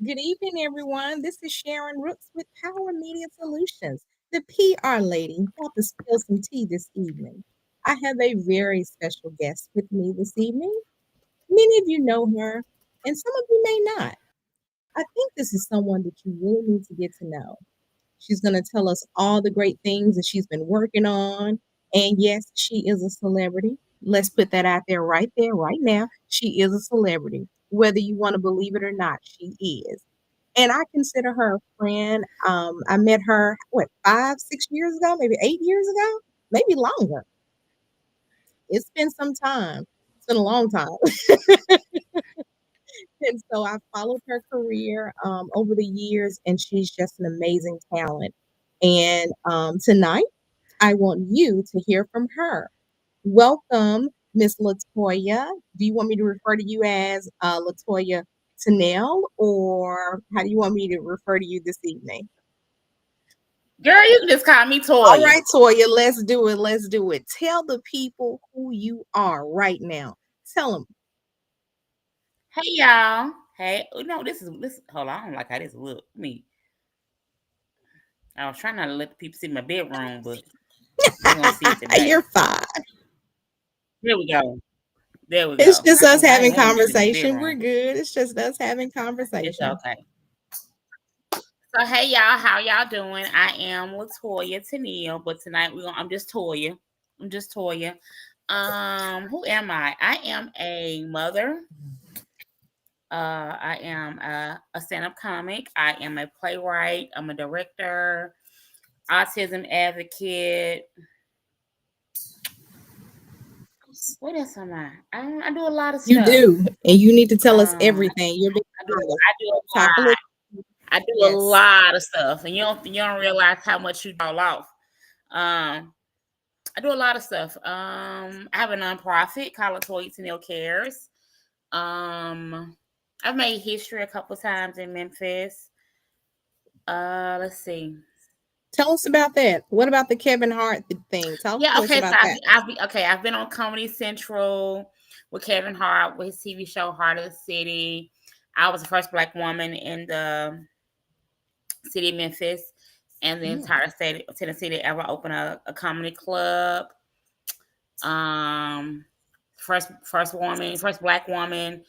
Good evening, everyone. This is Sharon Rooks with Power Media Solutions, the PR lady, about to spill some tea this evening. I have a very special guest with me this evening. Many of you know her, and some of you may not. I think this is someone that you really need to get to know. She's going to tell us all the great things that she's been working on. And yes, she is a celebrity. Let's put that out there, right now. She is a celebrity. Whether you want to believe it or not, she is. And I consider her a friend. I met her, what, 5, 6 years ago, maybe 8 years ago, maybe longer. It's been some time. It's been a long time. And so I followed her career over the years, and she's just an amazing talent. And tonight, I want you to hear from her. Welcome, Miss Latoya. Do you want me to refer to you as Latoya Tanel, or how do you want me to refer to you this evening? Girl, you can just call me All Toya. right, Toya, let's do it. Let's do it. Tell the people who you are right now. Tell them. Hey y'all. Hey, no, this. Hold on, I don't like how this look. Me, I was trying not to let the people see my bedroom, but they gonna see it You're today. fine. There we go. There we It's go. just us I having ain't want them to see my conversation. We're bedroom. good. It's just us having It's conversation. okay. So hey y'all, how y'all doing? I am Latoya Tennille, but tonight I'm just Toya. I'm just Toya. Who am I? I am a mother. I am a stand-up comic. I am a playwright. I'm a director, autism advocate. What else am I? I do a lot of You stuff. do, and you need to tell us Um, everything. You're being honest. I do a Talk a little. lot. I do a Yes. lot of stuff, and you don't realize how much you all off. Um, I do a lot of stuff. I have a nonprofit called Toy Neil Cares. Um, I've made history a couple times in Memphis. Let's see. Tell us about that. What about the Kevin Hart thing? Talk Yeah, to us okay. So about that. I've been on Comedy Central with Kevin Hart with his TV show Heart of the City. I was the first Black woman in the city of Memphis and the Mm. entire state of Tennessee to ever open a comedy club. Um, first Black woman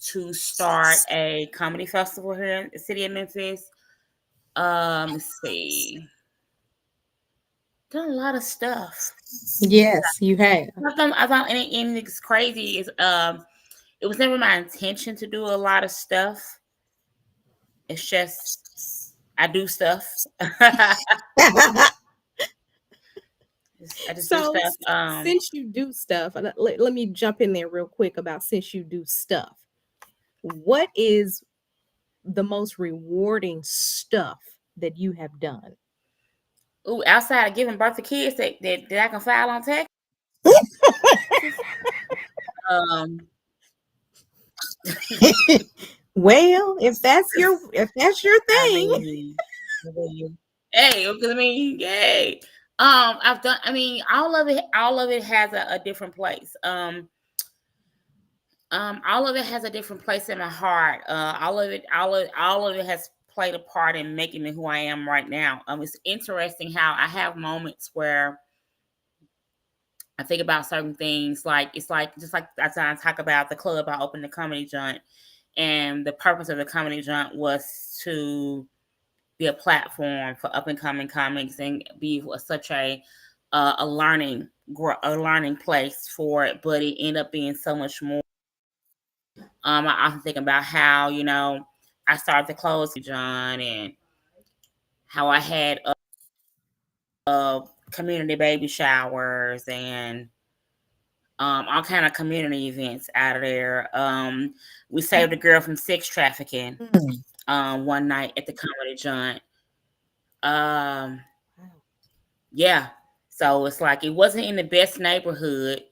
to start a comedy festival here in the city of Memphis. Let's see, done a lot of stuff. Yes, you have. I thought anything that's crazy is it was never my intention to do a lot of stuff. It's just I do stuff. I just do So, stuff. since you do stuff, let me jump in there real quick about since you do stuff. What is the most rewarding stuff that you have done? Ooh, outside of giving birth to kids that I can file on Texas. Um, Well, if that's your I thing. mean, hey, because I mean, yay. I've done. I mean, all of it has a different place. All of it has a different place in my heart. All of it has played a part in making me who I am right now. It's interesting how I have moments where I think about certain things. Like it's like just like as I talk about the club I opened the comedy joint, and the purpose of the comedy joint was to be a platform for up and coming comics and be such a learning place for it. But it ended up being so much more. I often think about how I started to close John and how I had community baby showers and all kind of community events out of there. We saved a girl from sex trafficking Mm. one night at the comedy joint. Um, yeah, so it's like it wasn't in the best neighborhood,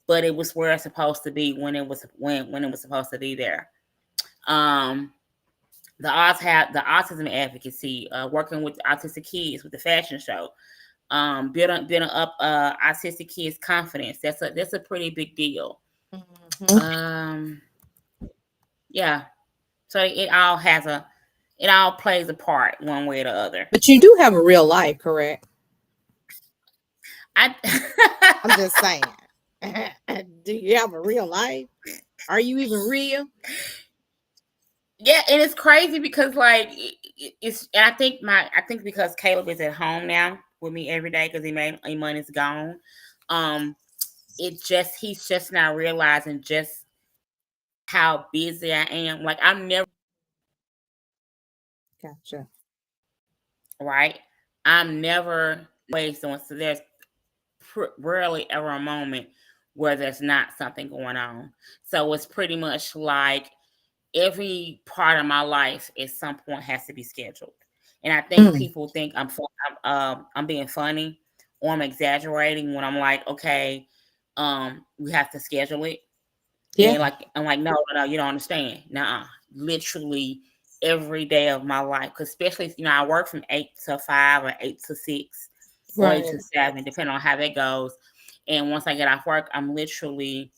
but it was where it's supposed to be when it was supposed to be there. Um, the autism advocacy, working with autistic kids with the fashion show, building up autistic kids' confidence. That's a pretty big deal. Mhm. Um, yeah. So it all has It all plays a part one way or the other. But you do have a real life, correct? I I'm just saying. Do you have a real life? Are you even real? yeah, and it's crazy because like it's and I think because Caleb is at home now with me every day because he made money's gone. Um, it just he's just now realizing just how busy I am. Like I'm never Gotcha. right. I'm never wasting. So there's rarely ever a moment where there's not something going on. So it's pretty much like every part of my life at some point has to be scheduled. And I think Mm, people think I'm being funny or I'm exaggerating when I'm like, okay, we have to schedule it. yeah. And like I'm like, no, no, no, you don't understand. Nah, literally every day of my life. Cause especially, I work from 8 to 5 or 8 to 6 or eight Right. to seven, depending on how that goes. And once I get off work, I'm literally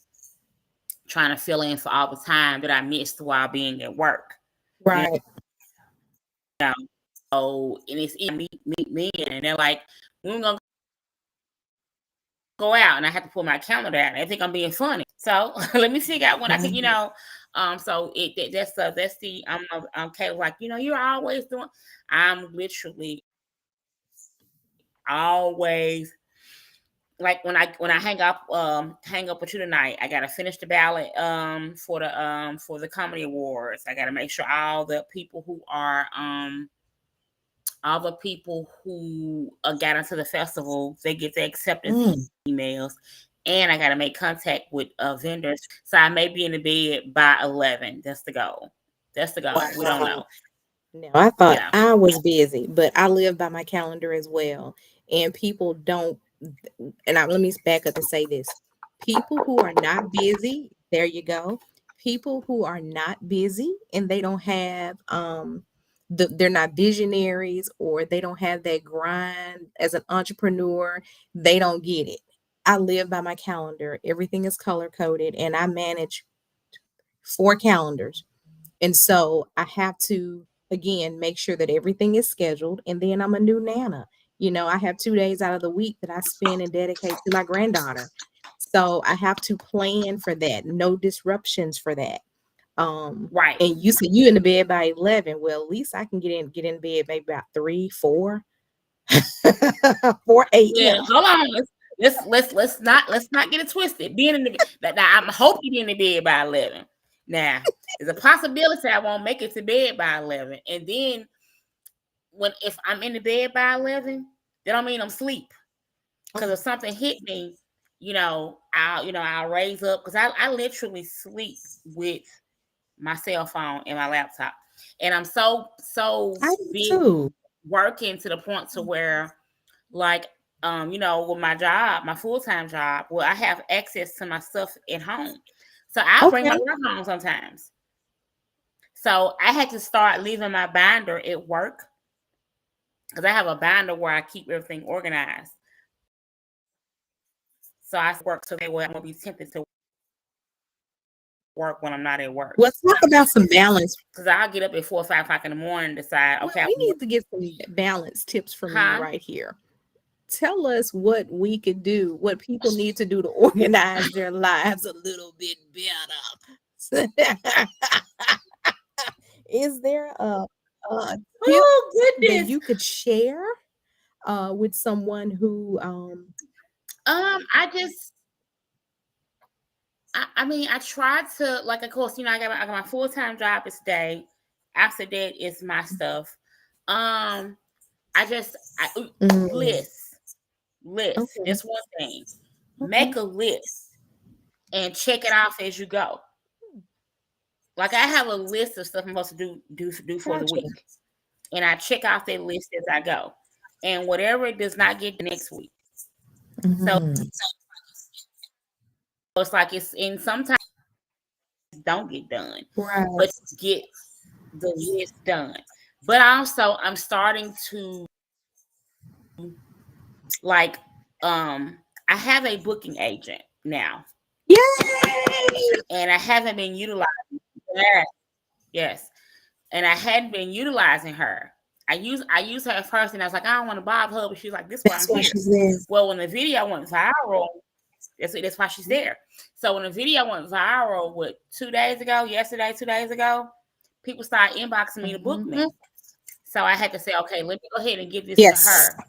trying to fill in for all the time that I missed while being at work. You Right. know, so and it's meet me, and they're like, "When we gonna go out?" And I have to pull my calendar out. They think I'm being funny, so let me figure out when I can, Right. So that's the I'm okay. Like you're always doing. I'm literally always like when I hang up with you tonight. I gotta finish the ballot for the comedy awards. I gotta make sure all the people who got into the festival, they get the acceptance Mm, emails, and I got to make contact with vendors. So I may be in the bed by 11. That's the goal. That's the goal. We don't wow. know. No, I thought Yeah. I was busy, but I live by my calendar as well. And people don't, let me back up and say this. People who are not busy, there you go. People who are not busy and they don't have they're not visionaries or they don't have that grind as an entrepreneur, they don't get it. I live by my calendar. Everything is color coded and I manage 4 calendars. And so I have to, again, make sure that everything is scheduled. And then I'm a new Nana. I have 2 days out of the week that I spend and dedicate to my granddaughter. So I have to plan for that. No disruptions for that. Right. And you said you in the bed by 11. Well, at least I can get in bed maybe about 3, 4, 4 Yeah. a.m. Hold on. Let's not get it twisted. Being in the now, I'm hope you in the bed by 11. Now, there's a possibility I won't make it to bed by 11, and then if I'm in the bed by 11, that don't mean I'm asleep. Because if something hit me, I'll raise up because I literally sleep with my cell phone and my laptop, and I'm so I do busy too. working to the point to where like with my job, my full-time job, well, I have access to my stuff at home, so I bring my Okay. work home sometimes. So I had to start leaving my binder at work because I have a binder where I keep everything organized. So I work so that way I'm gonna be tempted to work when I'm not at work. Let's talk about some balance. Because I'll get up at 4 or 5 o'clock in the morning and decide, Well, okay, we need to get some balance tips from you huh? right here. Tell us what we could do, what people need to do to organize their lives a little bit better. Is there a tip Oh that goodness. you could share with someone who I just I mean I tried to like of course, I got my full-time job is today. After that is my stuff. Um I just mm, list. List. okay, That's one thing. okay. Make a list and check it off as you go. Like I have a list of stuff I'm supposed to do for the Gotcha. week. And I check off that list as I go. And whatever it does not get the next week. So Mhm. it's like it's in sometimes don't get done, Right. but get the list done. But also I'm starting to like I have a booking agent now Yay! and I haven't been utilizing that. Yes. and I hadn't been utilizing her. I used her at first, and I was like, I don't want to bob her, but she's like, this is why That's I'm why here. she's there. Well, when the video went viral, that's why she's there. So when the video went viral, what 2 days ago, yesterday, 2 days ago, people started inboxing me to book Mhm. me. So I had to say, okay, let me go ahead and give this to Yes, her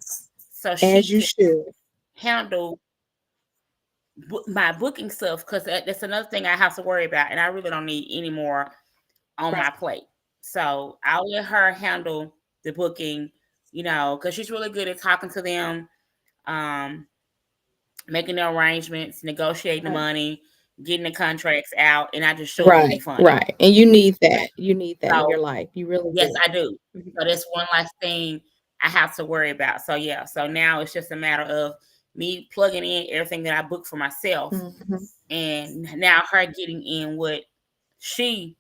so as she you can should. handle my booking stuff, because that's another thing I have to worry about, and I really don't need any more on Right. my plate. So I'll let her handle the booking, because she's really good at talking to them, um, making the arrangements, negotiating the Right. money, getting the contracts out, and I just show up and be Right. funny. Right. And you need that. You need that in So your life. You really yes, do. I do. Mhm. So that's one last thing I have to worry about. So yeah, so now it's just a matter of me plugging in everything that I booked for myself, Mhm. and now her getting in what she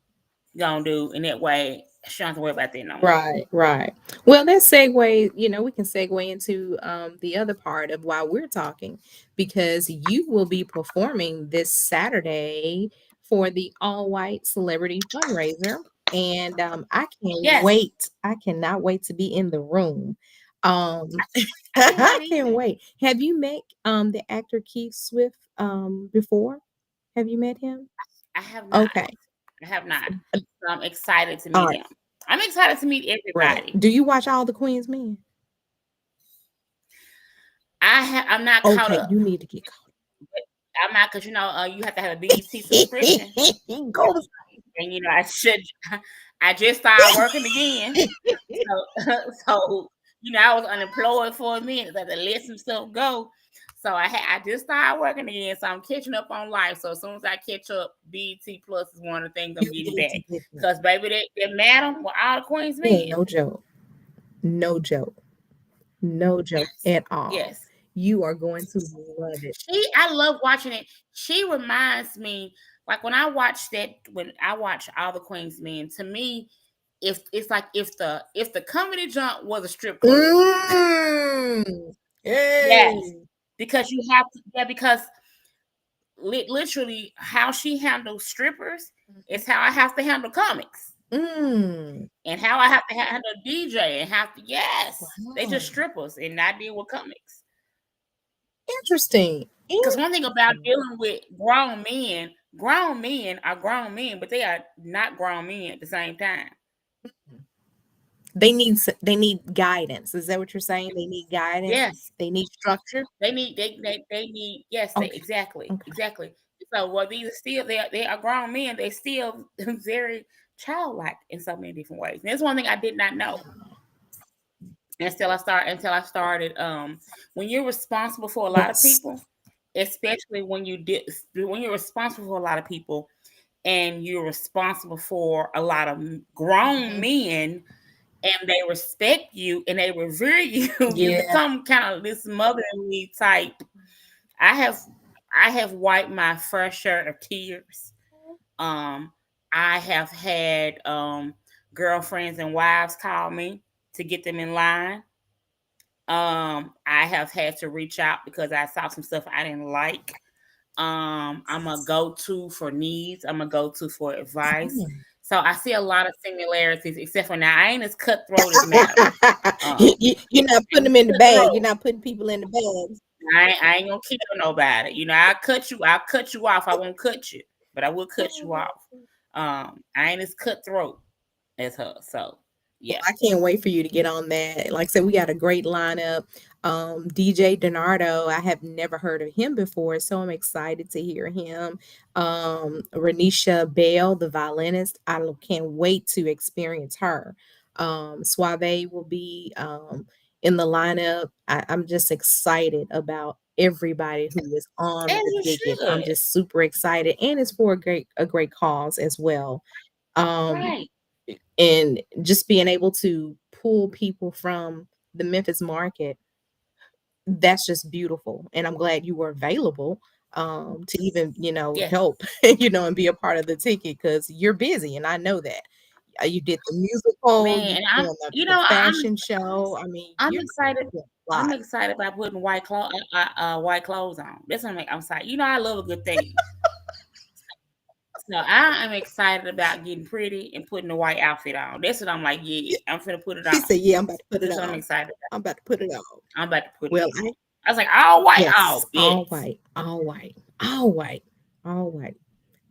gonna do, and that way she don't have to worry about that no more. Right, right. Well, let's segue, we can segue into the other part of why we're talking because you will be performing this Saturday for the all white celebrity fundraiser. And I can't Yes, wait. I cannot wait to be in the room. I can't I wait can't either. wait. Have you met the actor Keith Swift before? Have you met him? I have not. Okay. I have not. So I'm excited to All meet right. him. I'm excited to meet Right. everybody. Do you watch all the Queen's Men? I'm not caught Okay, up. you need to get caught. But I'm not, because you have to have a BET subscription, Go to and I should. I just started working again, so so I was unemployed for a minute. So I had to let some stuff go. So I just started working again, so I'm catching up on life. So as soon as I catch up, BET Plus is one of the things I'm you getting need back. to get that. Cause baby, that madam with all the Queen's It ain't men. no joke. No joke. No joke at all. Yes. You are going to love it. I love watching it. She reminds me, like when I watch all the Queen's Men, to me, if it's like if the comedy jump was a strip club. Mm. Yes. Hey. Because you have to, yeah, because literally how she handles strippers Mhm. is how I have to handle comics. Mm. And how I have to handle DJ and have to, yes, they just Wow. strippers and I deal with comics. Interesting. Because one thing about Interesting. dealing with grown men are grown men, but they are not grown men at the same time. They need guidance. Is that what you're saying? They need guidance. Yes, They need structure. they need, yes, they Okay. exactly, Okay. exactly. So well, these are still, they are grown men. They still very childlike in so many different ways. And that's one thing I did not know until I started. When you're responsible for a lot of Yes. people, especially when you're responsible for a lot of people, and you're responsible for a lot of grown Mhm. men, and they respect you and they revere you, you Yeah. become kind of this motherly type. I have I have wiped my fair share of tears. Um, I have had girlfriends and wives call me to get them in line. I have had to reach out because I saw some stuff I didn't like. I'm a go-to for needs. I'm a go-to for advice. Mm. So I see a lot of similarities, except for now I ain't as cutthroat as Madam. You're not I putting ain't them in the bag. You're cutthroat. not putting people in the bags. I ain't gonna kill nobody. I'll cut you off. I won't cut you, but I will cut you off. I ain't as cutthroat as her. So Well, yeah. I can't wait for you to get on that. Like I said, we got a great lineup. DJ Donardo, I have never heard of him before, so I'm excited to hear him. Renisha Bell, the violinist, can't wait to experience her. Suave will be in the lineup. I'm just excited about everybody who is on As the you ticket. I'm should. just super excited, and it's for a great cause as well. Um, Right. and just being able to pull people from the Memphis market, that's just beautiful. And I'm glad you were available to even, Yes. help, and be a part of the ticket because you're busy. And I know that. You did the musical, Man, you and doing the fashion show. I mean, I'm you're excited. doing a I'm lot. excited about putting white clothes on. That's what I'm excited. I love a good thing. So I am excited about getting pretty and putting the white outfit on. That's what I'm like. Yeah, I'm finna put it She on. said, "Yeah, I'm about to put it That's what I'm on. excited about. I'm about to put it on." I'm about to put it Well, on. I was like, all white. yes, Oh, all yes. white, all white, all white, all white.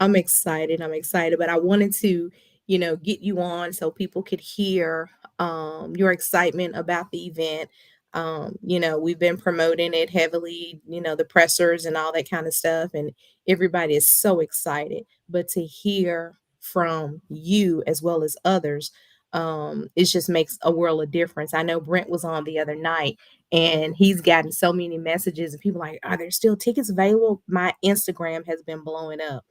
I'm excited. I'm excited, but I wanted to, get you on so people could hear your excitement about the event. We've been promoting it heavily, the pressers and all that kind of stuff, and everybody is so excited. But to hear from you as well as others, it just makes a world of difference. I know Brent was on the other night and he's gotten so many messages and people like, are there still tickets available? My Instagram has been blowing up,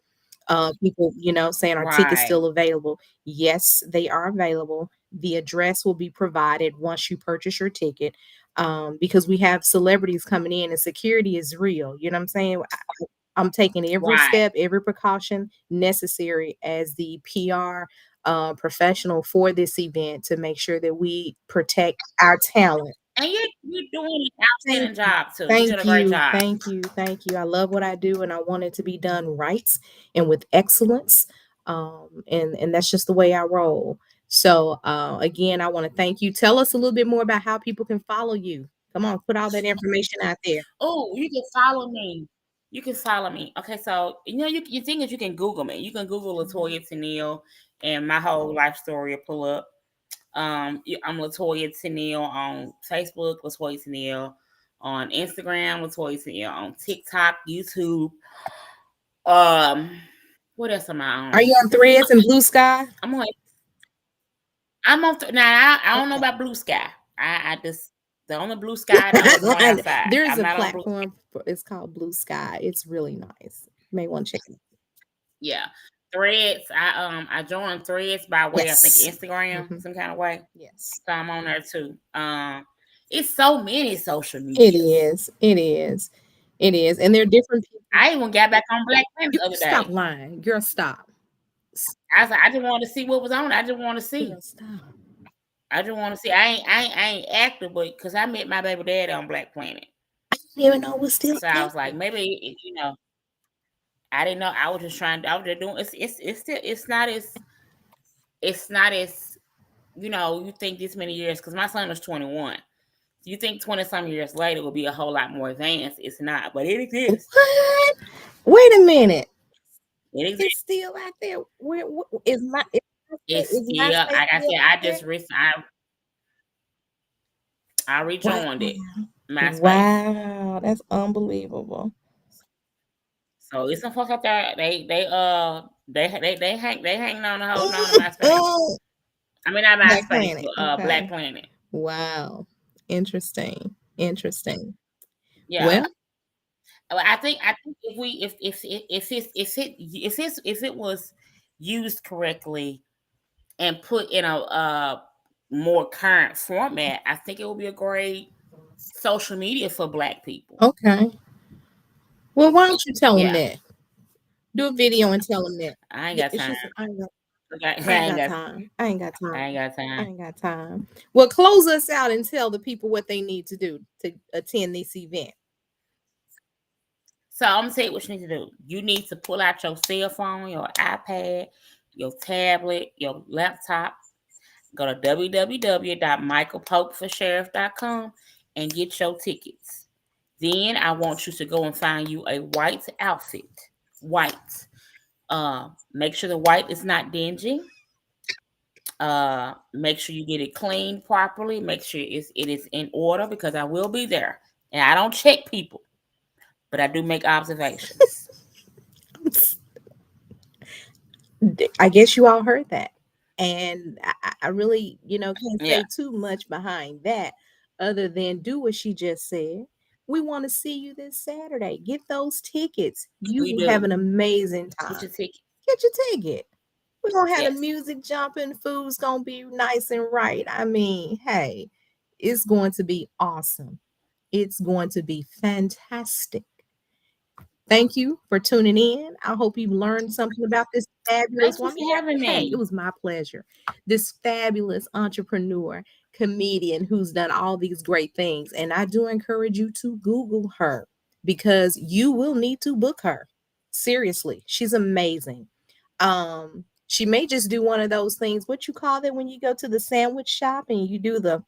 people, saying, "Are tickets Right. still available?" Yes, they are available. The address will be provided once you purchase your ticket, because we have celebrities coming in and security is real. You know what I'm saying? I'm taking every Right. step, every precaution necessary as the PR professional for this event to make sure that we protect our talent. And you're doing an Thank outstanding you. job too. You're doing Thank a great you. job. Thank you. Thank you. I love what I do and I want it to be done right and with excellence. And that's just the way I roll. So again, I want to thank you. Tell us a little bit more about how people can follow you. Come on, put all that information out there. Oh, you can follow me. You can follow me. Okay, so you think that you can Google me. You can Google Mhm. Latoya Tennille, and my whole life story will pull up. I'm Latoya Tennille on Facebook, Latoya Tennille on Instagram, Latoya Tennille on TikTok, YouTube. Um, what else am I Are on? you on Threads and Blue Sky? I'm on. I'm on. Now I don't know Okay. about Blue Sky. I just the only Blue Sky I know is the one outside. There's I'm a not on Blue Sky. platform it's called Blue Sky. It's really nice. You may want to check it out. Yeah, Threads. I joined Threads by way I think Yes. Instagram Hmm. some kind of way. Yes. So I'm on there too. It's so many social It medias. is. It is. It is. And there are different people. I even got back on Black Planet You the other stop day. lying. Girl, stop. I was like, I just wanted to see what was on. I just want to Girl, see. stop. I just want to see. I ain't active, but because I met my baby daddy on Black Planet, I didn't even know it was still so I was like, active. maybe I didn't know. I was just trying. I was just doing. It's still. It's not as you think this many years because my son was 21. You think 20 some years later will be a whole lot more advanced? It's not, but it exists. What? Wait a minute. It It's exists. still out there. It's Is still, MySpace like I still said, out there? I Wow. rejoined it, MySpace. Wow. That's unbelievable. So it's some folks out there. They hanging on and holding on to MySpace. I mean not Black MySpace, Planet. but Black Okay. Planet. Wow. Interesting. Interesting. Yeah. Well, I think if it was used correctly and put in a more current format, I think it would be a great social media for Black people. okay. Well, why don't you tell them Yeah, that? Do a video and tell them that. I ain't got It's time. just Okay, I ain't got time. I ain't got I time. ain't got I time. ain't got time. Well, close us out and tell the people what they need to do to attend this event. So I'm gonna tell you what you need to do. You need to pull out your cell phone, your iPad, your tablet, your laptop. Go to www.michaelpopeforsheriff.com and get your tickets. Then I want you to go and find you a white outfit. White. Make sure the white is not dingy. Make sure you get it cleaned properly. Make sure it is in order because I will be there. And I don't check people, but I do make observations. I guess you all heard that. And I really, can't Yeah, say too much behind that other than do what she just said. We want to see you this Saturday. Get those tickets. You we will have do. an amazing Get time. your ticket. Get your ticket. We're gonna have the Yes. music jumping, food's gonna be nice and right. I mean, hey, it's going to be awesome. It's going to be fantastic. Thank you for tuning in. I hope you learned something about this fabulous Thank you woman. for having Hey, it me. was my pleasure. This fabulous entrepreneur, comedian who's done all these great things. And I do encourage you to Google her because you will need to book her. Seriously, she's amazing. She may just do one of those things. What you call it when you go to the sandwich shop and you do the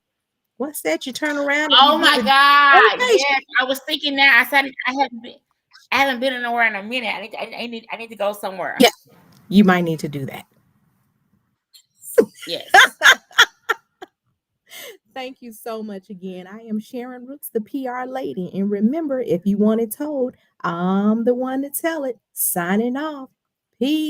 what's that? You turn around and you Oh do my the God! okay. Yes, I was thinking that. I said I haven't been nowhere in a minute. I need to go somewhere. Yeah, you might need to do that. Yes. Thank you so much again. I am Sharon Rooks, the PR lady. And remember, if you want it told, I'm the one to tell it. Signing off. Peace.